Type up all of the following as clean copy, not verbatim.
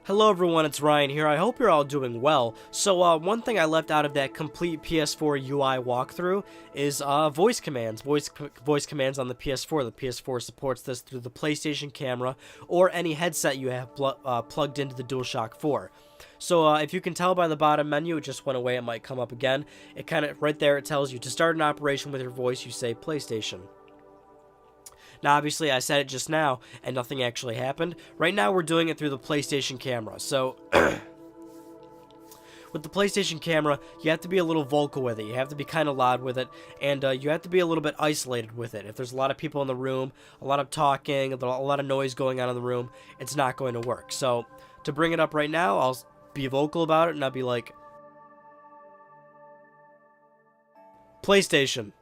Hello everyone, it's Ryan here. I hope you're all doing well. So one thing I left out of that complete PS4 UI walkthrough is voice commands. Voice commands on the PS4. The PS4 supports this through the PlayStation camera or any headset you have plugged into the DualShock 4. So if you can tell by the bottom menu, it just went away. It might come up again. It kind of right there. It tells you to start an operation with your voice. You say PlayStation. Now, obviously, I said it just now, and nothing actually happened. Right now, we're doing it through the PlayStation camera. So, with the PlayStation camera, you have to be a little vocal with it. You have to be kind of loud with it, and you have to be a little bit isolated with it. If there's a lot of people in the room, a lot of talking, a lot of noise going on in the room, it's not going to work. So, to bring it up right now, I'll be vocal about it, and I'll be like, PlayStation.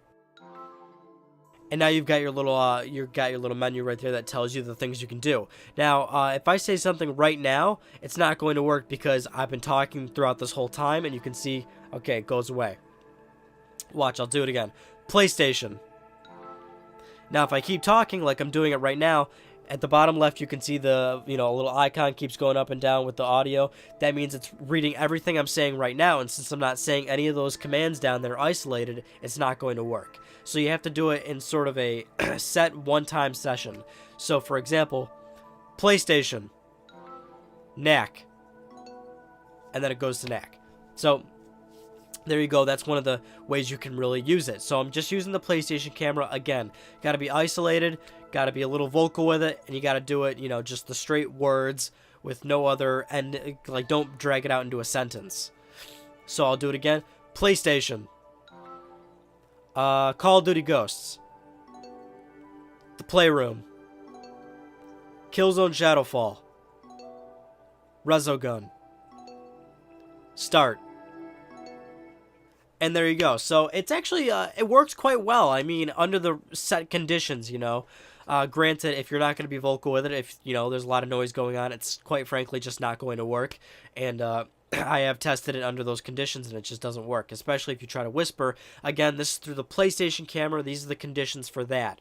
And now you've got your little menu right there that tells you the things you can do. Now, if I say something right now, it's not going to work because I've been talking throughout this whole time, and you can see, okay, it goes away. Watch, I'll do it again. PlayStation. Now, if I keep talking like I'm doing it right now, at the bottom left, you can see the, a little icon keeps going up and down with the audio. That means it's reading everything I'm saying right now, and since I'm not saying any of those commands down there isolated, it's not going to work. So you have to do it in sort of a set one-time session. So, for example, PlayStation, knack, and then it goes to knack. So, there you go. That's one of the ways you can really use it. So I'm just using the PlayStation camera again. Got to be isolated, got to be a little vocal with it, and you got to do it, just the straight words with no other, and like don't drag it out into a sentence. So I'll do it again. PlayStation. Call of Duty Ghosts. The Playroom. Killzone Shadowfall. Resogun. Start. And there you go. So it's actually, it works quite well. I mean, under the set conditions, Granted, if you're not going to be vocal with it, if, there's a lot of noise going on, it's quite frankly just not going to work. And, I have tested it under those conditions, and it just doesn't work, especially if you try to whisper. Again, this is through the PlayStation camera. These are the conditions for that.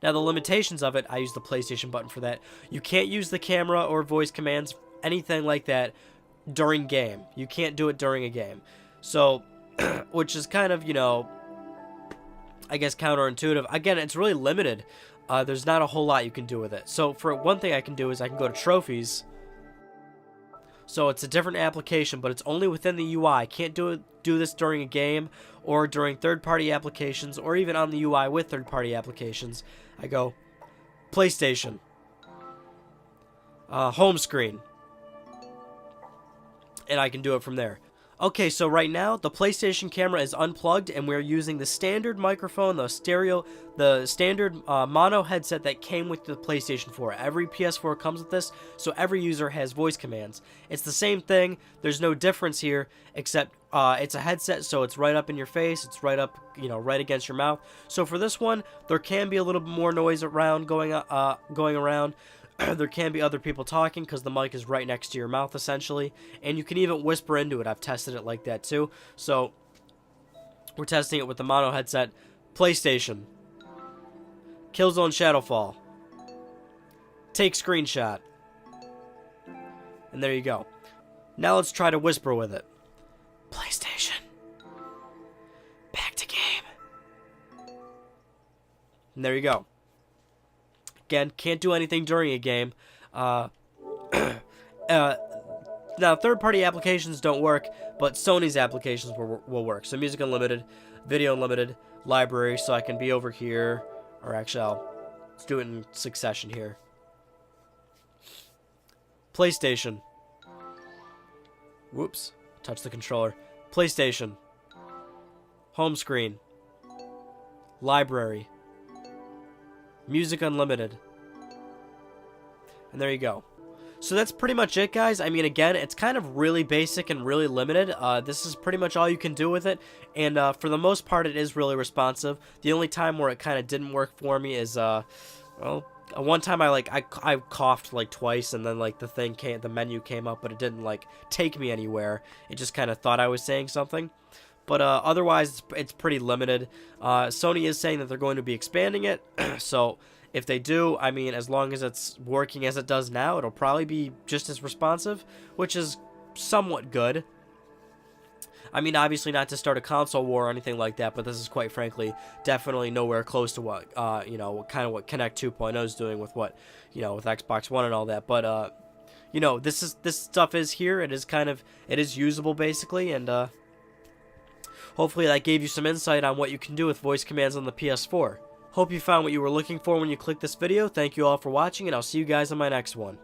Now, the limitations of it, I use the PlayStation button for that. You can't use the camera or voice commands, anything like that, during game. You can't do it during a game. So, which is kind of, I guess counterintuitive. Again, it's really limited. There's not a whole lot you can do with it. So, for one thing I can do is I can go to Trophies. So it's a different application, but it's only within the UI. I can't do this during a game or during third-party applications or even on the UI with third-party applications. I go PlayStation, home screen, and I can do it from there. Okay, so right now the PlayStation camera is unplugged, and we're using the standard microphone, the standard mono headset that came with the PlayStation 4. Every PS4 comes with this, so every user has voice commands. It's the same thing. There's no difference here, except it's a headset, so it's right up in your face. It's right up, right against your mouth. So for this one, there can be a little bit more noise around going around. There can be other people talking because the mic is right next to your mouth, essentially. And you can even whisper into it. I've tested it like that, too. So, we're testing it with the mono headset. PlayStation. Killzone Shadowfall. Take screenshot. And there you go. Now let's try to whisper with it. PlayStation. Back to game. And there you go. Again, can't do anything during a game. Now, third-party applications don't work, but Sony's applications will work. So Music Unlimited, Video Unlimited, Library, so I can be over here. Or actually, let's do it in succession here. PlayStation. Whoops. Touch the controller. PlayStation. Home screen. Library. Music Unlimited. And there you go. So that's pretty much it, guys. I mean, again, it's kind of really basic and really limited. This is pretty much all you can do with it. And for the most part, it is really responsive. The only time where it kind of didn't work for me is, one time I coughed like twice, and then like the menu came up, but it didn't like take me anywhere. It just kind of thought I was saying something. But otherwise, it's pretty limited. Sony is saying that they're going to be expanding it, so If they do, I mean, as long as it's working as it does now, it'll probably be just as responsive, which is somewhat good. I mean, obviously not to start a console war or anything like that, but this is quite frankly definitely nowhere close to what, kind of what Kinect 2.0 is doing with what, with Xbox One and all that. But, this stuff is here. It is usable basically, and hopefully that gave you some insight on what you can do with voice commands on the PS4. Hope you found what you were looking for when you clicked this video. Thank you all for watching, and I'll see you guys in my next one.